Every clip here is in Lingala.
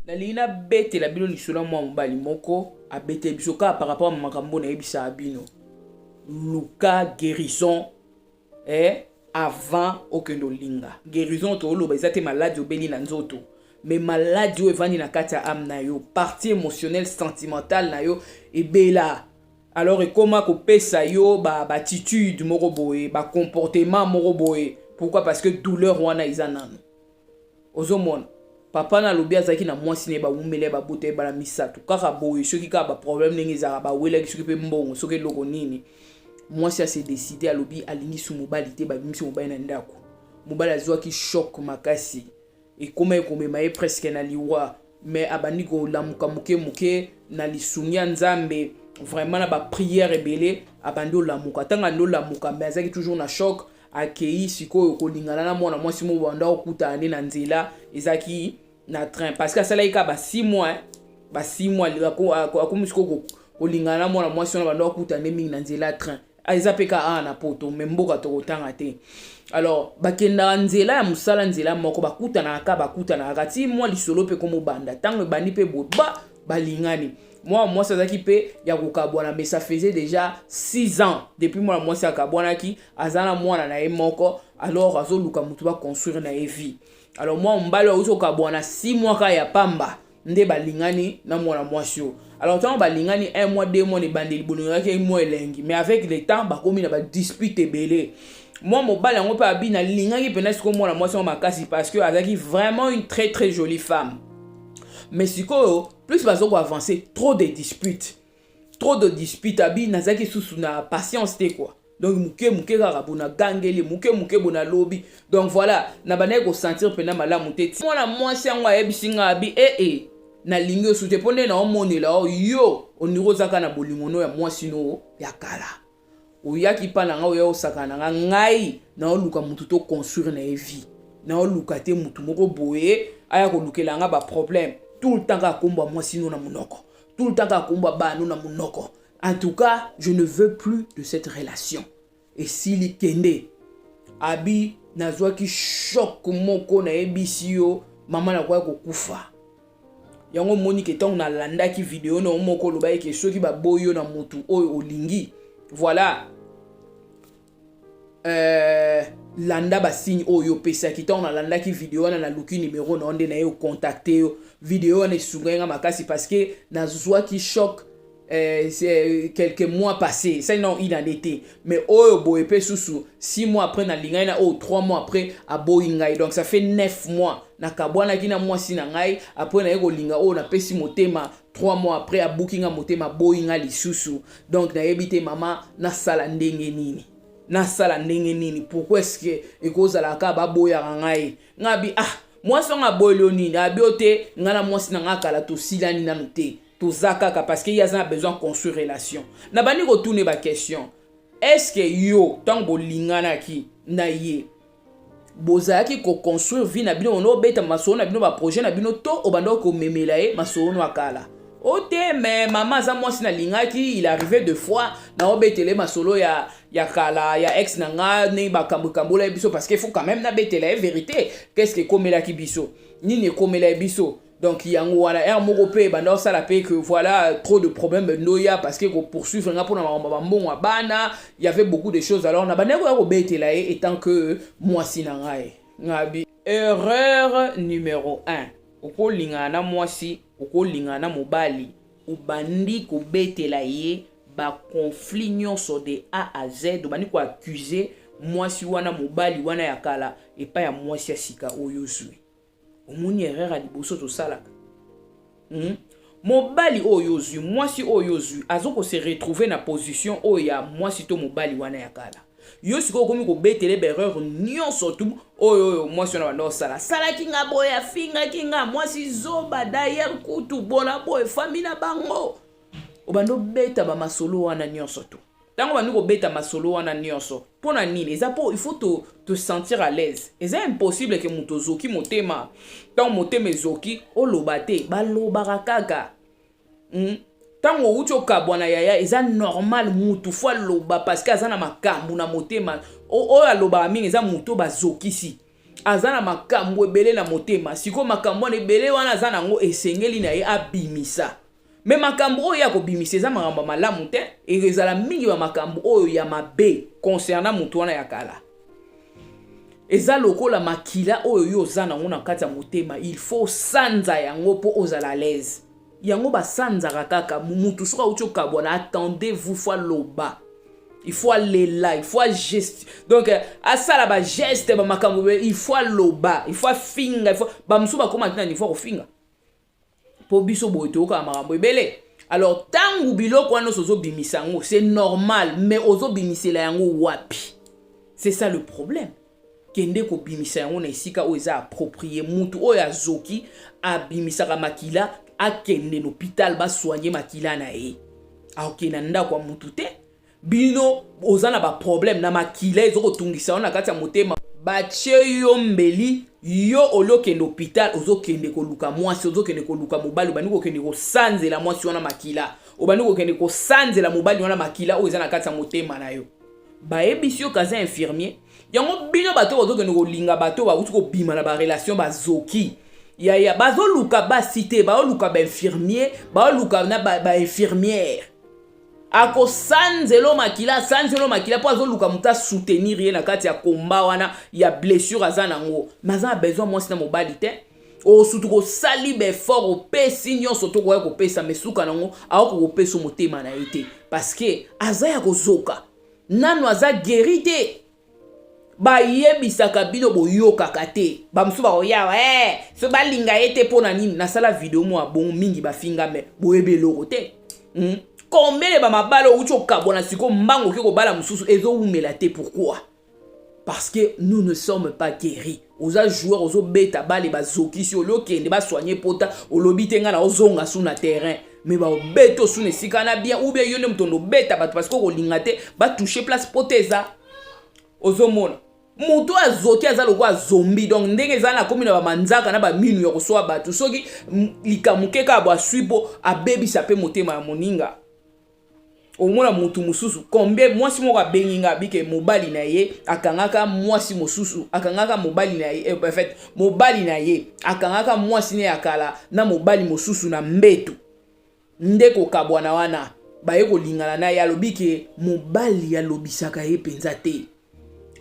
Na lina bete la bino lisolo mwa mobali moko a bete biso ka par rapport à makambo na yebisa abino. Luka guérison avant okendo linga. Guérison to lo bazate maladie obeli na nzoto. Mais maladie evani na kati ya âme na yo, partie émotionnelle sentimentale na yo ebela. Alors comment ko pesa yo ba attitude moko boye, ba comportement moko boye. Pourquoi? Parce que douleur wana izanano. Ozomona papa na lobi azaki na mwasi ne ba umele ba bote ba la misatu kaka boye soki ka ba problème ndenge za ba wela soki pe mbongo soki loko nini mwasi a se décidé à lobi alingi su mobali te ba bimisi mobali na ndako mobali azwaki choc makasi et comme ekomema ye presque na liwa mais abandi ko lamuka muke na lisungia nzambe vraiment na ba prière ebele abandi lamuka tanga ndo lamuka mais azaki toujours na choc akei sikoyo kolingana na mwana mwasi mo banda okuta ane na nzela ezaki na train parce que ça ika ba 6 mois ba 6 mois akomi siko kolingana na mwana mwasi na banda okuta ane mingi na nzela train ezapeka na poto memboka to kotanga te. Alors bakenda nzela ya musala nzela moko bakuta na kati mwa lisolo pe komo banda tango bandi pe boba balingani moi ça zaki pe ya kokabwana mais ça faisait déjà 6 ans depuis moi ça kabwana ki azana mwana na moko alors azoluka mutu ba construire na vie. Alors moi mbalo uzo kabwana 6 mois ka ya pamba nde balingani na mwana mwasio. Alors tant balingani 1 mois 2 mois ne bandeli bolingaka ki mois elengi mais avec le temps ba komi na ba dispute belé. Moi mobali yango pe abina lingaki pena siko mwana mwasio makasi parce que azaki vraiment une très très jolie femme. Mais siko plus bazoko avancer trop de disputes abi nazaki susu na patience te quoi. Donc muke kaka bona gangeli muke bona lobby. Donc voilà na bana ko sentir pena malamu te mwana mwasi yango ayebisinga abi na lingo sute ponde na omonela yo oniro zaka na bolingono ya mwasi no ya kala oyaki pa na nga oya osakana nga ngai na oluka mutu to construire na vie na oluka te mutu moko boye aya ko lukela nga ba problème tout le temps ka komba mwasi no na munoko tout le temps ka komba ba no na munoko. En tout cas je ne veux plus de cette relation et s'il kende abi nazwaki choc moko na ebisio mama na kwa ko kufa yango moni ke tong na landa ki video na moko loba ke soki ba boyo na mutu oyo olingi voilà landa ba signe oyo pesa ki tong na landa ki video na luki numéro na onde na yo contacter yo video na sunga makasi parce que na zwa ki choc c'est quelques mois passés ça non il en était mais oyo boye pe susu 6 mois après na lingai na 3 mois après a boingai donc ça fait 9 mois na kabwana kina mwasi na ngai après na yeko linga na pesi motema 3 mois après a bookinga motema boinga lisusu donc na yebite mama na sala ndenge nini pourquoi est-ce que ekoza la ka ba boya ngai ngabi mwasi nga boyelo nini abiote ngana mwasi na ngakala to silani na note tozaka parce qu'il y a besoin de construire relation. Na bani ko tourner ba question. Est-ce que yo tant bolingana ki na ye bozaki ko construire vie na bino no beta masolo na bino ba projet na bino to obando ko memela e masolo no akala. Ote mais maman za mwasi na lingaki il arrivait 2 fois na obetele masolo ya kala ya ex na nga ne ba kambola biso parce qu'il faut quand même na betela vérité. Qu'est-ce que komela ki biso? Nini komela biso? Donc il y a un mot pe banda ça la paix que voilà trop de problèmes noya parce que ko poursuivre nga pour na bon bana il y avait beaucoup de choses alors na bana ko bete là étant que moi sinangae ngabi erreur numéro 1 oko lingana mwasi oko lingana mobali ubandi ko bete là ba conflit nyonso de A à Z ubandi ko accuser mwasi wana mobali wana yakala et pas ya mwasi ya sika oyosui omoni erreur a liboso to salaka mobali oyozu mwasi oyozu azoko se retrouver na position oya mwasi to mobali wana yakala yo siko komi ko betele erreur nyonso tu oyo mwasi wana banda osala sala kinga boya finga kinga mwasi zoba d'ailleurs kutu bona boy famille na bango obando beta ba masolo wana nyonso tu tango bandi ko beta masolo wana nyonso pona nini eza po il faut te sentir à l'aise eza impossible que muto zoki motema tango motema ezoki oloba te balobaka kaka tango ucho kabwana yaya eza normal mutu fo loba parce que aza na makambu na motema oyo alobaka mingi eza mutu bazokisi azana makambo ebele na motema siko makambo na ebele wana azana ngo esengeli na ye abimisa me makambo oyo ya kobimisa eza makambo malamu te ezala mingi ba makambo oyo ya mabe concernant mutu wana ya kala eza lokola makila oyo yo zana ngo na kati ya motema il faut sanza yango po ozala à l'aise yango ba sanza kaka mutu soka ucho kabona attendez-vous fois loba il faut aller là, il faut geste. Donc, à ça là, bah geste, bah makambo, il faut loba, il faut finga, il faut, bah msuba comment maintenant il faut finga. Pour biso boito ka makambo ebele. Alors, tangu biloko wana sozo bimisango, c'est normal, mais ozo bimisela yango wapi. C'est ça le problème. Kende ko bimisa yango na isika o eza approprié mutu o ya zoki abimisaka makila akende l'hôpital ba soigner makila na e. Akena nda kwa mutu te. Bino ozana ba problème na makila ezoko tungisa na kati ya motema bache yo mbeli yo oloke l'hôpital ozokende ko luka mwasi ozokende ko luka mobali bani ko kende ko sanzela mwasi wana makila obani ko kende ko sanzela mobali wana makila o ezana kati ya motema na yo ba ebisio kaza infirmier yango bino bato ozokende ko linga bato ba uti ko bima na ba relation ba zoki ya bazo luka ba cité ba luka ba infirmier ba luka na ba infirmière ako sanzelo makila po azoluka muta soutenir ye na kati ya komba wana ya blessure azana ngo maza a besoin moi sina mobali te o sutu ko sali be fort o pesi nyonso to ko pesa mesuka nango ako ko pesa motema na ite parce que azaya ko zoka nanu aza guérité ba yebisaka bino boyoka kate ba msuba oyawa so balinga ete pona nini na sala video mo bon mingi ba finga me boyebelo kote combien ba mabalo ucho kabona siko mbango ke ko bala mususu ezo umela te pourquoi parce que nous ne sommes pas guéris oza joueur ozo beta bale ba zoki si olokende ba soigner pota olobite nga na ozonga sous na terrain mais ba beto sous ne sikana bien ou bien yone mtondo beta parce que ko lingate ba toucher place poteza ozo mona mutu azoki azalo kwa zombie donc ndenge zana komi na ba manzaka na ba minu ya kosoa batu soki likamukeka ba swipo abebi sape motema ya moninga omona mutu mususu combien mwasi moko abenginga bike mobali na ye akangaka mwasi mususu akangaka mobali na ye en fait mobali na ye akangaka mwasi ne akala na mobali mususu na mbetu ndeko kabwana wana baye kolingana na ya lobike mobali ya lobisaka ye penza te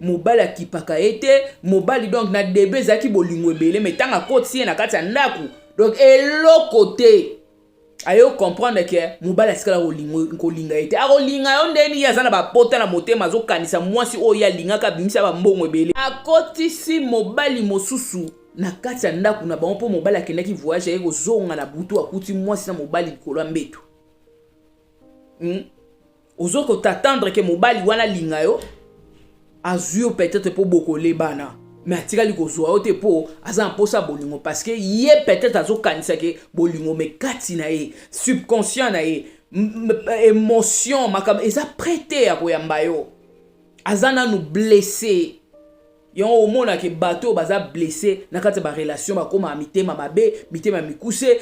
mobali akipaka ete mobali donc na debe zaki bolingo ebele metanga koti na kati ya ndaku donc eloko te ayo comprendre que mobali asikala kolinga ete akolinga yo ndeni yazana ba pota na motema azokanisa mwasi oyo alingaka bimisa ba mbongo ebele akotisi mobali mosusu na kati ya ndaku na bango po mobali akendaki voyage yeko zonga na butu akuti mwasi na mobali likolo mbeto ozoko t'attendre que mobali wana linga yo azio peut-être po bokole bana mais atikali kozwa ote po aza mposa bolingo parce que ye peut-être azokanisa ke bolingo me kati na ye subconscient na ye émotion makam eza prêté ya koyamba yo aza nanu blessé yon omona ke bato baza blessé na kati ba relation bakoma mitema mabe mitema mikuse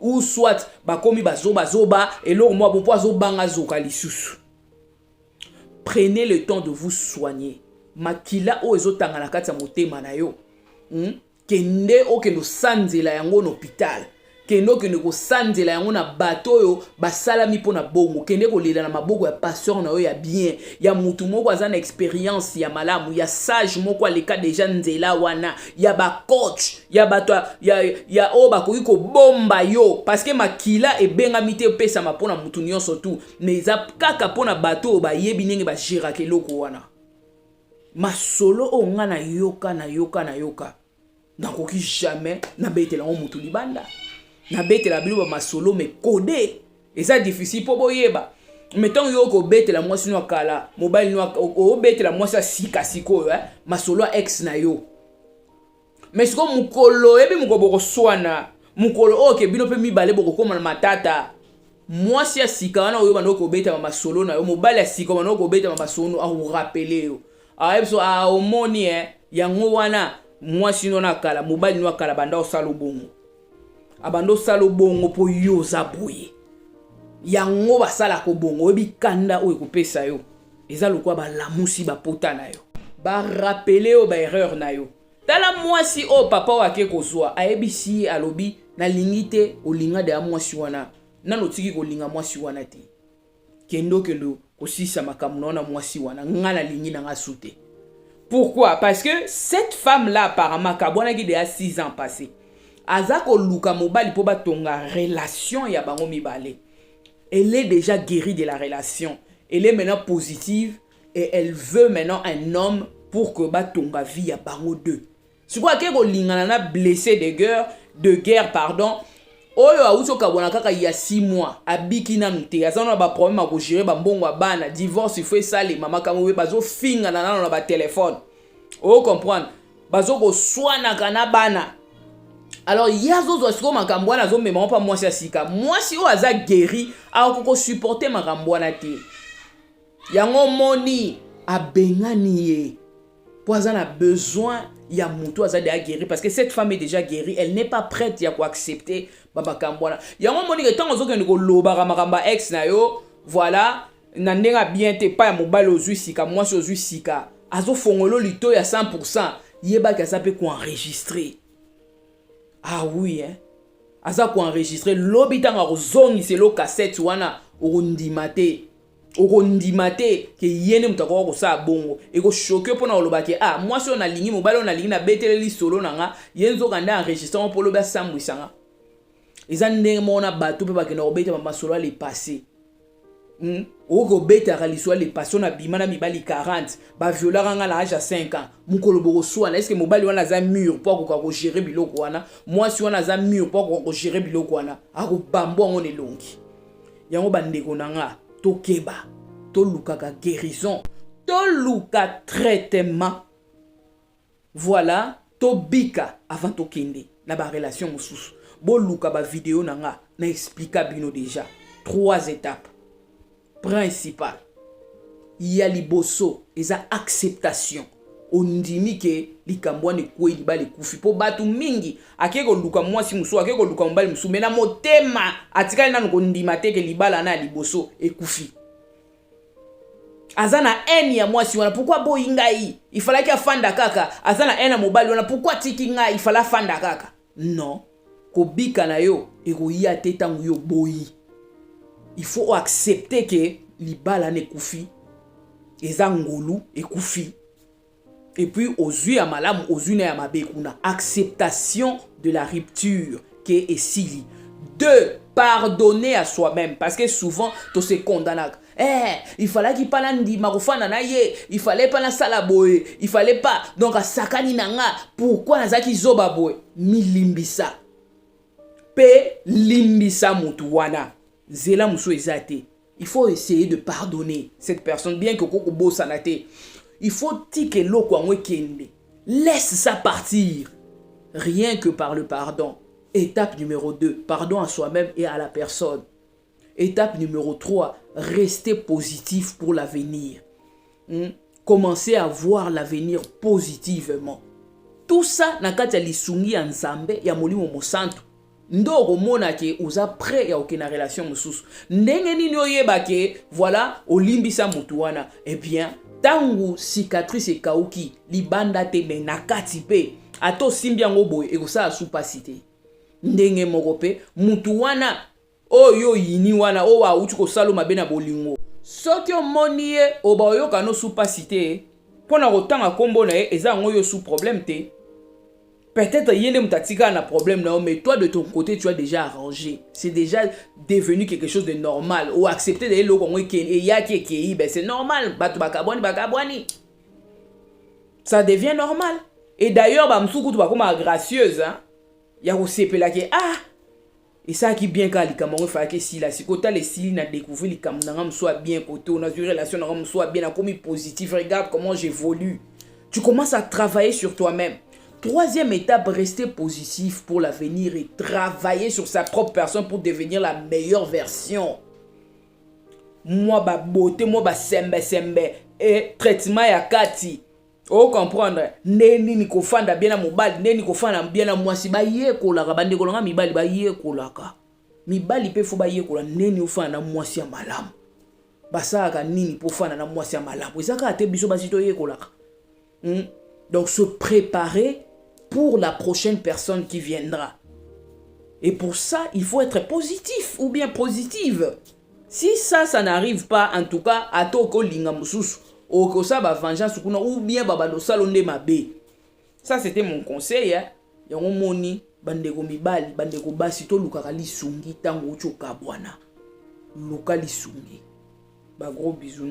ou soit bakomi bazoba eloko mwa bopo azobanga zoka lisusu. Prenez le temps de vous soigner. Makila o ezotanga na kati ya motema na yo. Kende o kendo sanzela yango na hôpital. Kendo kende ko sanzela yango na bato yo basalami pona bongo. Kende ko lela na maboko ya pasteur na yo ya bien. Ya mutu moko aza na expérience ya malamu, ya sage moko aleka déjà nzela wana, ya ba coach, ya bato ya o bakoki ko bomba yo parce que makila ebenga mite pesa mapona mutu nyonso tu. Mais za kaka pona bato ba yebi ndenge ba géraka eloko wana. Masolo o nga na yoka. Nakoki jamais na betela o mutu libanda. Na betela bilo masolo me codé. Et ça difficile pour boyeba. Mettons yo ko betela mwasi no kala, mobile no o betela mwasi sika siko masolo ex na yo. Mais siko mukolo ebi mukoboko swana. Mukolo oke bino pe mibale boko koma na matata. Mwasi ya sika wana oyo banoko betela masolo na yo, mobile ya sika banoko betela masolo a vous rappeler yo. Aebso a omoni yango wana mwasi no na kala, mobile no kala banda osalo bongo. Abando salo bongo po yo za boye. Yango basala ko bongo ebi kanda oyo kopesa yo. Eza lokwa ba lamusi ba pota na yo. Ba rappeler yo ba erreur na yo. tala mwasi o papa wake kozwa ayebisi alobi na lingite olinga de mwasi wana nano tiki kolinga mwasi wana te kendo kosisa makambo na mwasi wana ngana lingi na nga sute. Pourquoi? Parce que cette femme là apparemment kabwana ki de a 6 ans passé azako luka mobali po batonga relation ya bango mibale. Elle est déjà guérie de la relation, elle est maintenant positive et elle veut maintenant un homme pour que batonga vie ya bango deux. Si quoi que lingana na blessé de guerre pardon oyo auso kabona kaka il y a 6 mois abiki na nte azana ba problème à gérer ba mbongo bana divorce il faut ça les mama kamwe bazo finga na ba téléphone o comprendre bazo ko swana kana bana. Alors yazo zo siko makambo na zo mema pa mwasi asika mwasi o aza guéri a ko supporter makambo na te yango moni abengani ye poison a besoin ya mutu aza déjà guéri parce que cette femme est déjà guérie, elle n'est pas prête ya ko accepter baba kambwana yango moni que tango zokende ko loba makamba ex na yo voilà na ndenga bien te pa ya mobali ozui sika mwasi ozui sika azo fongolo lito ya 100% yeba ka sape ko enregistrer. Ah oui hein aza ko enregistrer lobi tanga ko zongi selo cassette wana orundimate ke yene mutako ko sa bongo e ko choquer pona oloba ke ah moi si on a lingi mobile on a lingi na beteleli solo nanga yenzo kanda enregistrement pour loba sambwisanga ezande mona bato pe bakena obeta mama solo les passé oko beta kaliswa les passé na bimana mibali 40 ba viola ranga la âge à 5 ans mukolo boko swana est-ce que mobile wana za mur pour ko gérer biloko wana moi si wana za mur pour ko gérer biloko wana ako bambo ngone longi yango bandeko nanga tokeba tolukaka guérison toluka traitement voilà tobika avant tokende na ba relation mususu boluka ba vidéo nanga na explica bino déjà 3 étapes principales. Il y a liboso eza acceptation ondimi ke likambwane ko libale kufi po batu mingi akeko luka mwasi musu akeko luka mbali musu mena motema atikali nanu ko ndima te ke libala na liboso ekufi azana eni ya mwasi wana pourquoi boyi ngai il fallait qu'il fanda kaka azana ena mobali wana pourquoi tiki ngai il fallait fanda kaka non ko bika na yo ekoya te tangu yo boyi il faut accepter que libala ne kufi eza ngolu ekufi et puis aux yeux à malam aux yeux à mabekuna acceptation de la rupture qui est sili. 2 pardonner à soi-même parce que souvent to se condamne il fallait qu'il parle ndi marofana na ye il fallait pas la salaboye il fallait pas donc à sakani nanga pourquoi nazaki zoba boy mi limbisa pe limbisa mutu wana zela muso ezate. Il faut essayer de pardonner cette personne bien que koko bo sanate. Il faut que l'eau kende. Laisse ça partir. Rien que par le pardon. Étape numéro 2, pardon à soi-même et à la personne. Étape numéro 3, rester positif pour l'avenir. Commencer à voir l'avenir positivement. Tout ça, nakati ya lisungi ya nzambe ya molimo mosantu. Ndoko mona ke uza prêt ya okena relation mususu. Ndenge nini oyeba ke voilà olimbisa mutu wana. Eh bien, tangu cicatrice kauki libanda te menakati pe ato simbi yango boye ekosa supasite. Ndenge moko pe mutu wana oyo yini wana o wa uti ko salo mabena bolingo. Soki omoni ye oba oyoka no supasite pona kotanga kombo na ye eza ngoyo sous problème te. Peut-être yende mutatika na problème non mais toi de ton côté tu as déjà arrangé. C'est déjà devenu quelque chose de normal ou accepter de lo kongo ke e ya ke ben c'est normal batu bakabwani. Ça devient normal. Et d'ailleurs ba msuku tu ba comme gracieuse hein. Ya ko sepela ke ah et ça qui bien ka likambo fa ke si la sikota les si na découvrir likambo na ngam soit bien côté on a une relation na ngam soit bien comme positif regarde comment j'évolue. Tu commences à travailler sur toi-même. 3e étape, rester positif pour l'avenir et travailler sur sa propre personne pour devenir la meilleure version. Moi, ba beauté, moi, ba sembe. Et traitement ya kati. Oh, comprendre. Neni ni kofanda bien na mobali, neni kofanda bien na mwasi. Ba ye kolaka, bande kolanga mibali, ba ye kolaka. Mibali pe fo ba ye kolaka, neni ofanda na mwasi ya malamu. Basaka nini po fanda na mwasi ya malamu. Ezaka ate biso basito ye kolaka. Donc se préparer pour la prochaine personne qui viendra. Et pour ça, il faut être positif ou bien positive. Si ça n'arrive pas, en tout cas, à toko linga mususu, ou ça va vengeance ou bien baba do salonde mabe. Ça c'était mon conseil, hein. Yango moni bandeko mibali, bandeko basi to lukaka lisungi tango choka bwana. Luka lisungi. Ba gros bisous.